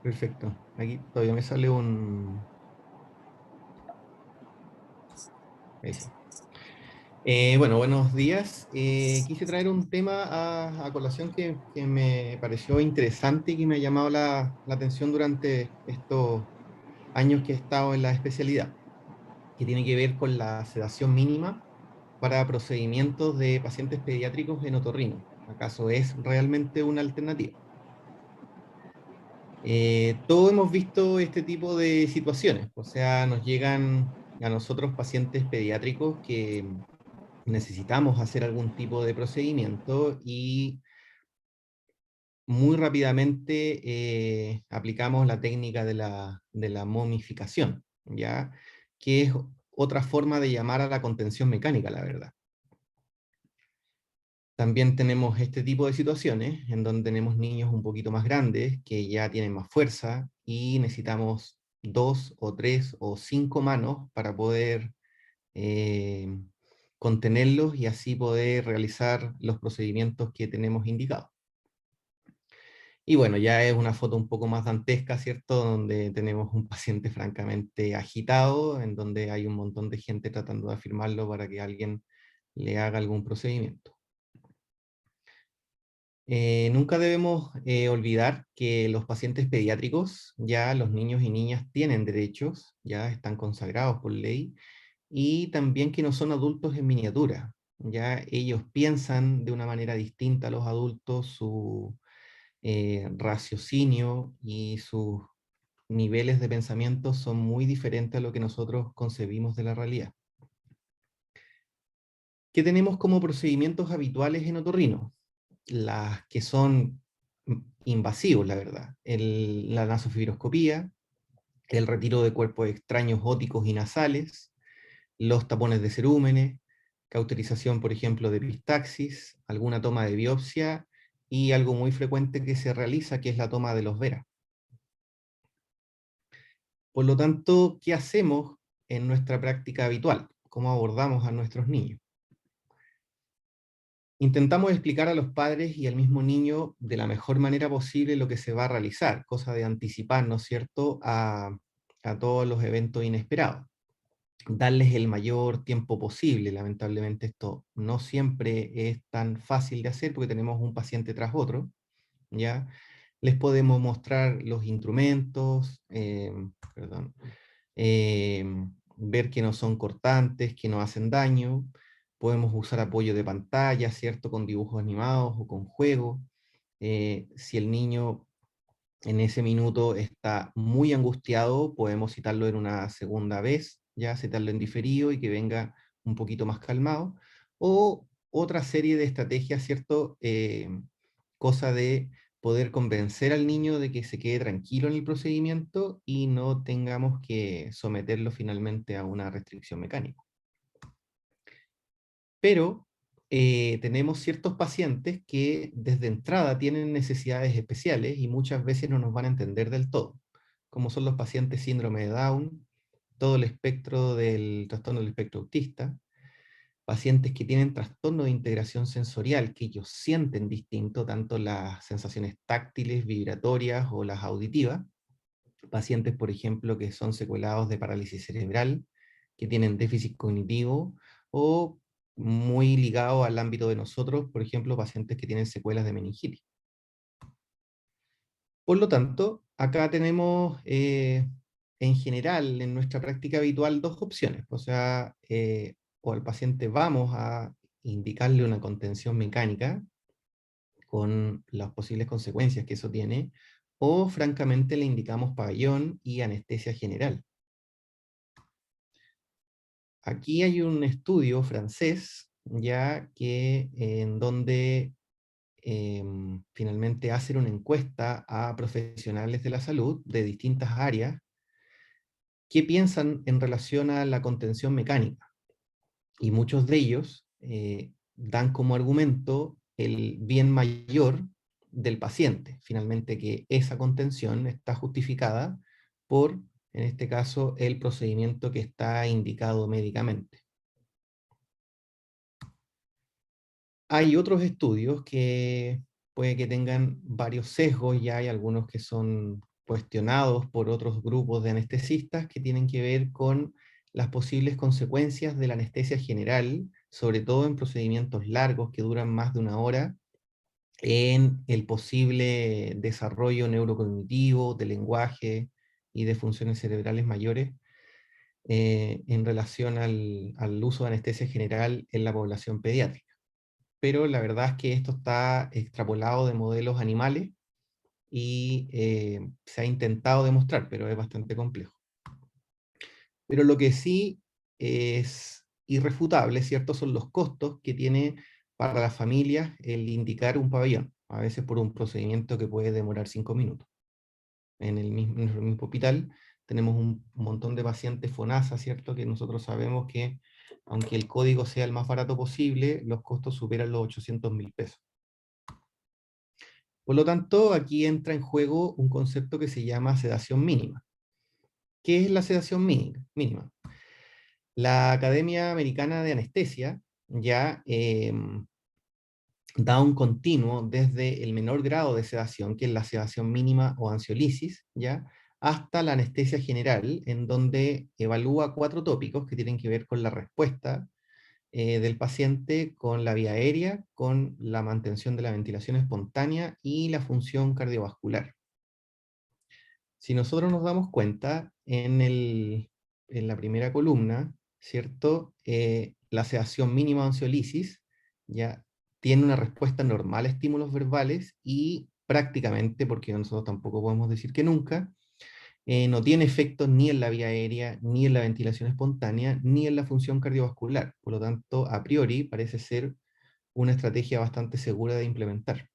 Perfecto. Aquí todavía me sale un... Ahí sí. Bueno, buenos días. Quise traer un tema a colación que me pareció interesante y que me ha llamado la atención durante estos años que he estado en la especialidad, que tiene que ver con la sedación mínima para procedimientos de pacientes pediátricos en otorrino. ¿Acaso es realmente una alternativa? Todos hemos visto este tipo de situaciones, o sea, nos llegan a nosotros pacientes pediátricos que necesitamos hacer algún tipo de procedimiento y muy rápidamente aplicamos la técnica de la momificación, ¿ya? Que es otra forma de llamar a la contención mecánica, la verdad. También tenemos este tipo de situaciones en donde tenemos niños un poquito más grandes que ya tienen más fuerza y necesitamos 2 o 3 o 5 manos para poder eh, contenerlos y así poder realizar los procedimientos que tenemos indicados. Y bueno, ya es una foto un poco más dantesca, ¿cierto? Donde tenemos un paciente francamente agitado, en donde hay un montón de gente tratando de afirmarlo para que alguien le haga algún procedimiento. Nunca debemos olvidar que los pacientes pediátricos, ya los niños y niñas tienen derechos, ya están consagrados por ley, y también que no son adultos en miniatura, ya ellos piensan de una manera distinta a los adultos, su raciocinio y sus niveles de pensamiento son muy diferentes a lo que nosotros concebimos de la realidad. ¿Qué tenemos como procedimientos habituales en otorrino? Las que son invasivos, la verdad. La nasofibroscopía, el retiro de cuerpos extraños óticos y nasales, los tapones de cerúmenes, cauterización, por ejemplo, de epistaxis, alguna toma de biopsia y algo muy frecuente que se realiza, que es la toma de los veras. Por lo tanto, ¿qué hacemos en nuestra práctica habitual? ¿Cómo abordamos a nuestros niños? Intentamos explicar a los padres y al mismo niño de la mejor manera posible lo que se va a realizar, cosa de anticiparnos, ¿cierto?, a todos los eventos inesperados. Darles el mayor tiempo posible. Lamentablemente esto no siempre es tan fácil de hacer porque tenemos un paciente tras otro, ¿ya? Les podemos mostrar los instrumentos, perdón, eh, ver que no son cortantes, que no hacen daño. Podemos usar apoyo de pantalla, ¿cierto? Con dibujos animados o con juegos. Si el niño en ese minuto está muy angustiado, podemos citarlo en una segunda vez, ya citarlo en diferido y que venga un poquito más calmado. O otra serie de estrategias, ¿cierto? Cosa de poder convencer al niño de que se quede tranquilo en el procedimiento y no tengamos que someterlo finalmente a una restricción mecánica. Pero tenemos ciertos pacientes que desde entrada tienen necesidades especiales y muchas veces no nos van a entender del todo, como son los pacientes síndrome de Down, todo el espectro del trastorno del espectro autista, pacientes que tienen trastorno de integración sensorial, que ellos sienten distinto, tanto las sensaciones táctiles, vibratorias o las auditivas, pacientes, por ejemplo, que son secuelados de parálisis cerebral, que tienen déficit cognitivo, o muy ligado al ámbito de nosotros, por ejemplo, pacientes que tienen secuelas de meningitis. Por lo tanto, acá tenemos en general en nuestra práctica habitual dos opciones, o sea, o al paciente vamos a indicarle una contención mecánica con las posibles consecuencias que eso tiene, o francamente le indicamos pabellón y anestesia general. Aquí hay un estudio francés, ya que en donde finalmente hacen una encuesta a profesionales de la salud de distintas áreas, qué piensan en relación a la contención mecánica. Y muchos de ellos dan como argumento el bien mayor del paciente, finalmente que esa contención está justificada por, en este caso, el procedimiento que está indicado médicamente. Hay otros estudios que puede que tengan varios sesgos, ya hay algunos que son, cuestionados por otros grupos de anestesistas que tienen que ver con las posibles consecuencias de la anestesia general, sobre todo en procedimientos largos que duran más de una hora, en el posible desarrollo neurocognitivo, de lenguaje y de funciones cerebrales mayores en relación al uso de anestesia general en la población pediátrica. Pero la verdad es que esto está extrapolado de modelos animales y se ha intentado demostrar, pero es bastante complejo. Pero lo que sí es irrefutable, ¿cierto? Son los costos que tiene para las familias el indicar un pabellón, a veces por un procedimiento que puede demorar 5 minutos. En el mismo hospital tenemos un montón de pacientes FONASA, ¿cierto? Que nosotros sabemos que, aunque el código sea el más barato posible, los costos superan los 800.000 pesos. Por lo tanto, aquí entra en juego un concepto que se llama sedación mínima. ¿Qué es la sedación mínima? La Academia Americana de Anestesia ya da un continuo desde el menor grado de sedación, que es la sedación mínima o ansiolisis, ya, hasta la anestesia general, en donde evalúa 4 tópicos que tienen que ver con la respuesta del paciente, con la vía aérea, con la mantención de la ventilación espontánea y la función cardiovascular. Si nosotros nos damos cuenta, en la primera columna, ¿cierto? La sedación mínima o ansiolisis ya tiene una respuesta normal a estímulos verbales y prácticamente, porque nosotros tampoco podemos decir que nunca, no tiene efectos ni en la vía aérea, ni en la ventilación espontánea, ni en la función cardiovascular. Por lo tanto, a priori parece ser una estrategia bastante segura de implementar.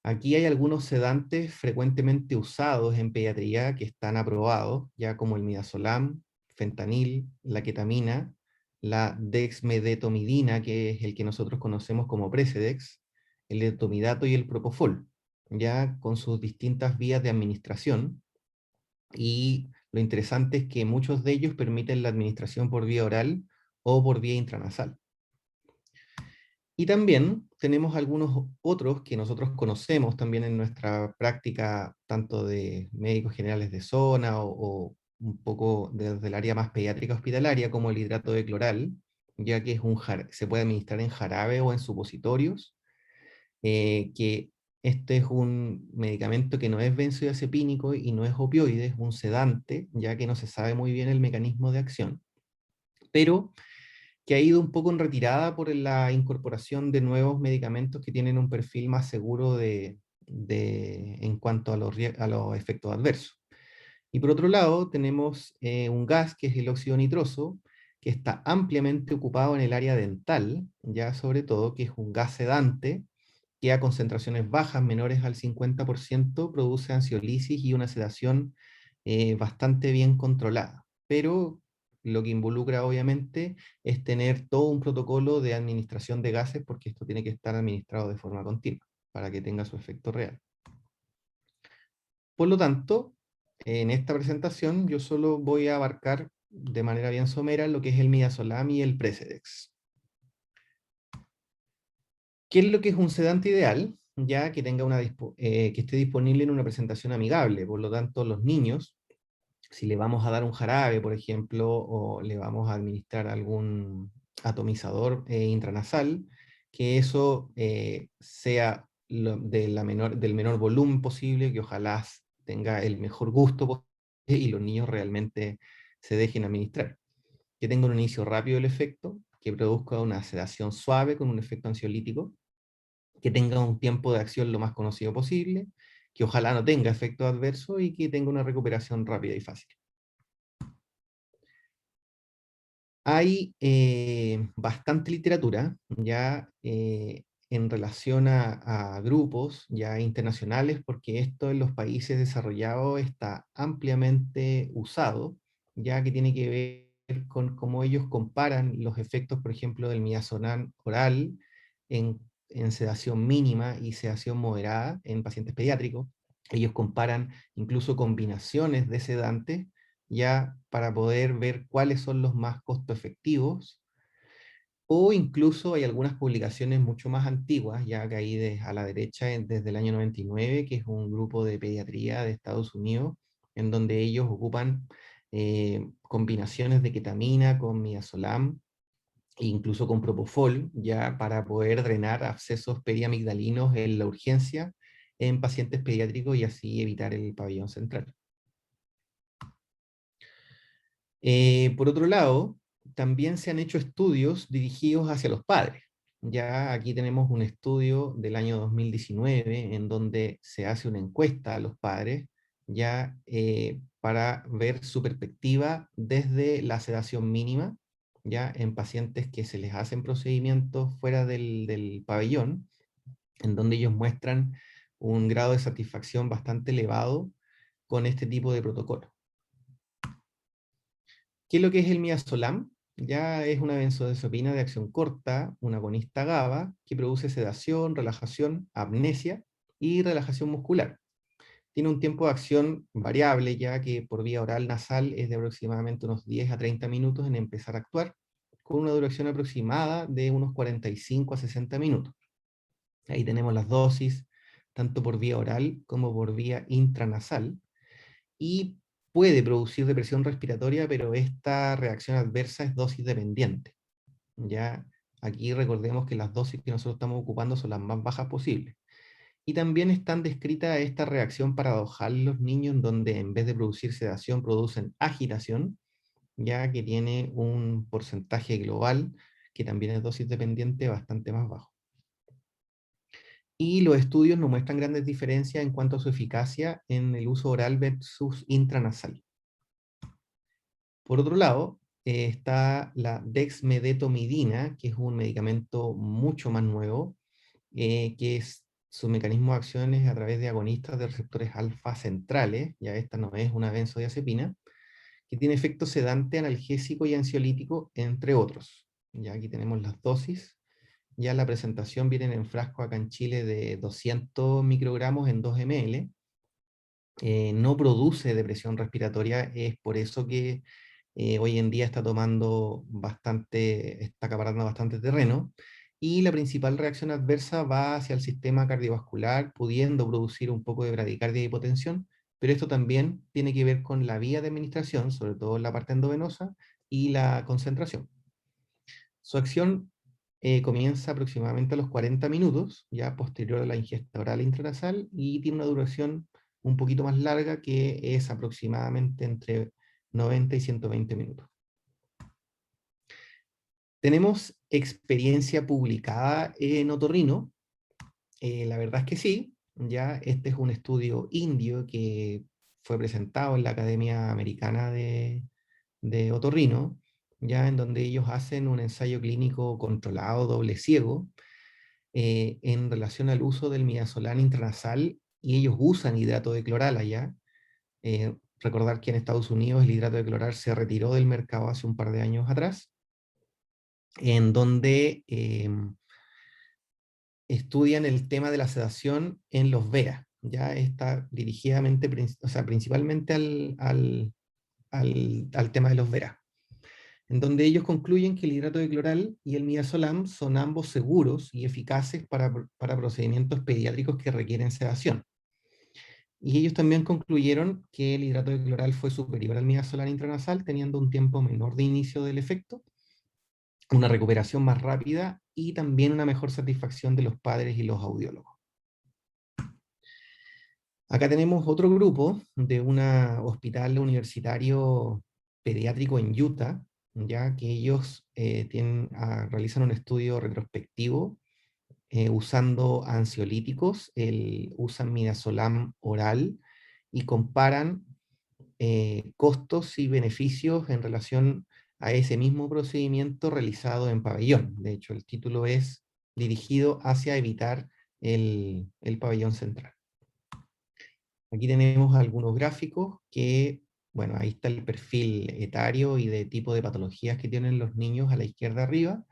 Aquí hay algunos sedantes frecuentemente usados en pediatría que están aprobados, ya como el midazolam, fentanil, la ketamina, la dexmedetomidina, que es el que nosotros conocemos como Precedex, el etomidato y el propofol, ya con sus distintas vías de administración. Y lo interesante es que muchos de ellos permiten la administración por vía oral o por vía intranasal. Y también tenemos algunos otros que nosotros conocemos también en nuestra práctica, tanto de médicos generales de zona o un poco desde el área más pediátrica hospitalaria, como el hidrato de cloral, ya que es se puede administrar en jarabe o en supositorios, que este es un medicamento que no es benzodiazepínico y no es opioide, es un sedante, ya que no se sabe muy bien el mecanismo de acción, pero que ha ido un poco en retirada por la incorporación de nuevos medicamentos que tienen un perfil más seguro en cuanto a a los efectos adversos. Y por otro lado, tenemos un gas que es el óxido nitroso, que está ampliamente ocupado en el área dental, ya sobre todo, que es un gas sedante, que a concentraciones bajas, menores al 50%, produce ansiolisis y una sedación bastante bien controlada. Pero lo que involucra obviamente es tener todo un protocolo de administración de gases, porque esto tiene que estar administrado de forma continua para que tenga su efecto real. Por lo tanto, en esta presentación yo solo voy a abarcar de manera bien somera lo que es el midazolam y el Precedex. ¿Qué es lo que es un sedante ideal? Ya que tenga que esté disponible en una presentación amigable. Por lo tanto, los niños, si le vamos a dar un jarabe, por ejemplo, o le vamos a administrar algún atomizador intranasal, que eso sea del menor volumen posible, que ojalá tenga el mejor gusto posible y los niños realmente se dejen administrar. Que tenga un inicio rápido del efecto, que produzca una sedación suave con un efecto ansiolítico, que tenga un tiempo de acción lo más conocido posible, que ojalá no tenga efecto adverso y que tenga una recuperación rápida y fácil. Hay bastante literatura ya en relación a grupos ya internacionales, porque esto en los países desarrollados está ampliamente usado, ya que tiene que ver con cómo ellos comparan los efectos, por ejemplo, del midazolam oral en sedación mínima y sedación moderada en pacientes pediátricos. Ellos comparan incluso combinaciones de sedantes ya para poder ver cuáles son los más costo efectivos O incluso hay algunas publicaciones mucho más antiguas, ya que ahí a la derecha, desde el año 99, que es un grupo de pediatría de Estados Unidos, en donde ellos ocupan combinaciones de ketamina con midazolam, e incluso con propofol, ya para poder drenar abscesos periamigdalinos en la urgencia en pacientes pediátricos y así evitar el pabellón central. Por otro lado, también se han hecho estudios dirigidos hacia los padres. Ya aquí tenemos un estudio del año 2019 en donde se hace una encuesta a los padres ya para ver su perspectiva desde la sedación mínima, ya en pacientes que se les hacen procedimientos fuera del pabellón, en donde ellos muestran un grado de satisfacción bastante elevado con este tipo de protocolo. ¿Qué es lo que es el midazolam? Ya es una benzodiazepina de acción corta, un agonista GABA, que produce sedación, relajación, amnesia y relajación muscular. Tiene un tiempo de acción variable, ya que por vía oral nasal es de aproximadamente unos 10 a 30 minutos en empezar a actuar, con una duración aproximada de unos 45 a 60 minutos. Ahí tenemos las dosis, tanto por vía oral como por vía intranasal, y puede producir depresión respiratoria, pero esta reacción adversa es dosis dependiente. Ya aquí recordemos que las dosis que nosotros estamos ocupando son las más bajas posibles. Y también están descritas esta reacción paradojal en los niños, en donde en vez de producir sedación, producen agitación, ya que tiene un porcentaje global, que también es dosis dependiente, bastante más bajo. Y los estudios no muestran grandes diferencias en cuanto a su eficacia en el uso oral versus intranasal. Por otro lado, está la dexmedetomidina, que es un medicamento mucho más nuevo, que su mecanismo de acción es a través de agonistas de receptores alfa centrales, ya esta no es una benzodiazepina, que tiene efecto sedante, analgésico y ansiolítico, entre otros. Ya aquí tenemos las dosis. Ya la presentación viene en frasco acá en Chile de 200 microgramos en 2 ml. No produce depresión respiratoria, es por eso que hoy en día está acaparando bastante terreno, y la principal reacción adversa va hacia el sistema cardiovascular, pudiendo producir un poco de bradicardia y hipotensión, pero esto también tiene que ver con la vía de administración, sobre todo en la parte endovenosa, y la concentración. Su acción comienza aproximadamente a los 40 minutos, ya posterior a la ingesta oral intranasal, y tiene una duración un poquito más larga, que es aproximadamente entre 90 y 120 minutos. ¿Tenemos experiencia publicada en otorrino? La verdad es que sí. Ya este es un estudio indio que fue presentado en la Academia Americana de Otorrino, ya en donde ellos hacen un ensayo clínico controlado, doble ciego, en relación al uso del midazolam intranasal, y ellos usan hidrato de cloral allá. Recordar que en Estados Unidos el hidrato de cloral se retiró del mercado hace un par de años atrás, en donde estudian el tema de la sedación en los VEA. Ya está dirigidamente, o sea, principalmente al tema de los VEA, en donde ellos concluyen que el hidrato de cloral y el midazolam son ambos seguros y eficaces para procedimientos pediátricos que requieren sedación. Y ellos también concluyeron que el hidrato de cloral fue superior al midazolam intranasal, teniendo un tiempo menor de inicio del efecto, una recuperación más rápida y también una mejor satisfacción de los padres y los audiólogos. Acá tenemos otro grupo de un hospital universitario pediátrico en Utah, ya que ellos realizan un estudio retrospectivo usando ansiolíticos, usan midazolam oral y comparan costos y beneficios en relación a ese mismo procedimiento realizado en pabellón. De hecho, el título es dirigido hacia evitar el pabellón central. Aquí tenemos algunos gráficos que, bueno, ahí está el perfil etario y de tipo de patologías que tienen los niños a la izquierda arriba.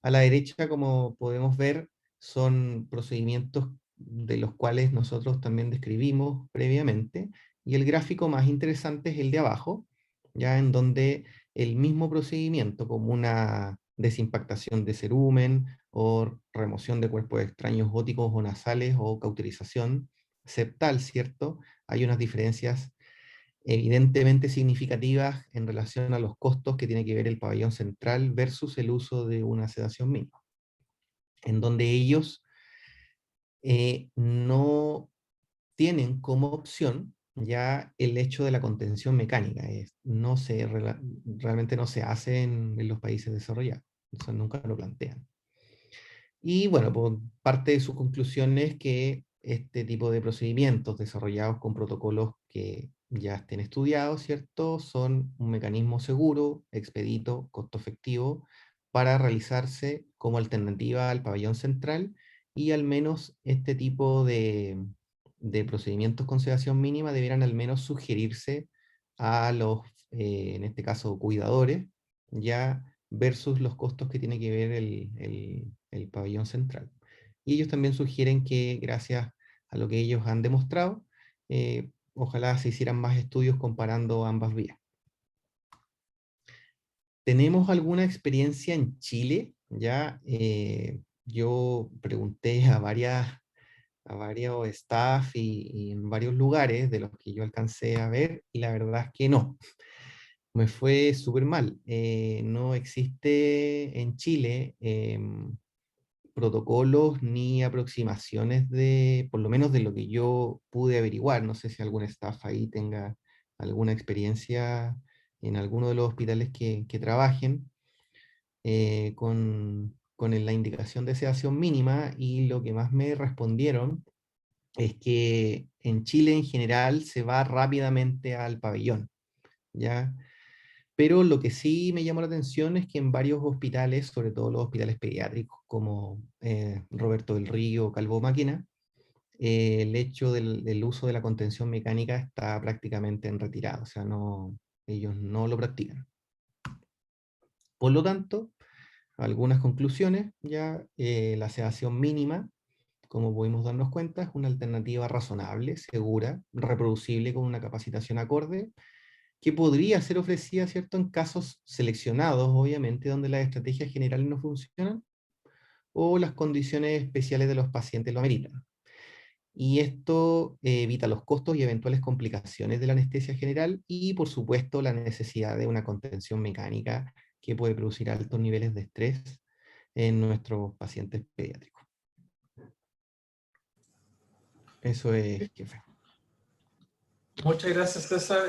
A la derecha, como podemos ver, son procedimientos de los cuales nosotros también describimos previamente, y el gráfico más interesante es el de abajo, ya en donde el mismo procedimiento, como una desimpactación de cerumen o remoción de cuerpos extraños óticos o nasales o cauterización septal, ¿cierto? Hay unas diferencias evidentemente significativas en relación a los costos que tiene que ver el pabellón central versus el uso de una sedación mínima, en donde ellos no tienen como opción ya el hecho de la contención mecánica. No se, realmente no se hace en los países desarrollados, eso nunca lo plantean. Y bueno, pues, parte de su conclusión es que este tipo de procedimientos desarrollados con protocolos que ya estén estudiados, ¿cierto? Son un mecanismo seguro, expedito, costo efectivo para realizarse como alternativa al pabellón central, y al menos este tipo de procedimientos con sedación mínima deberán al menos sugerirse a los, en este caso, cuidadores, ya versus los costos que tiene que ver el pabellón central. Y ellos también sugieren que gracias a lo que ellos han demostrado, ojalá se hicieran más estudios comparando ambas vías. ¿Tenemos alguna experiencia en Chile? Ya yo pregunté a varios staff y en varios lugares de los que yo alcancé a ver, y la verdad es que no. Me fue súper mal. No existe en Chile protocolos ni aproximaciones de, por lo menos de lo que yo pude averiguar. No sé si algún staff ahí tenga alguna experiencia en alguno de los hospitales que trabajen con la indicación de sedación mínima, y lo que más me respondieron es que en Chile en general se va rápidamente al pabellón, ¿ya? Pero lo que sí me llamó la atención es que en varios hospitales, sobre todo los hospitales pediátricos como Roberto del Río, Calvo Máquina, el hecho del uso de la contención mecánica está prácticamente en retirada, o sea, no, ellos no lo practican. Por lo tanto, algunas conclusiones, ya la sedación mínima, como pudimos darnos cuenta, es una alternativa razonable, segura, reproducible con una capacitación acorde, que podría ser ofrecida, ¿cierto?, en casos seleccionados, obviamente, donde las estrategias generales no funcionan o las condiciones especiales de los pacientes lo ameritan. Y esto evita los costos y eventuales complicaciones de la anestesia general y, por supuesto, la necesidad de una contención mecánica que puede producir altos niveles de estrés en nuestros pacientes pediátricos. Eso es, jefe. Muchas gracias, César.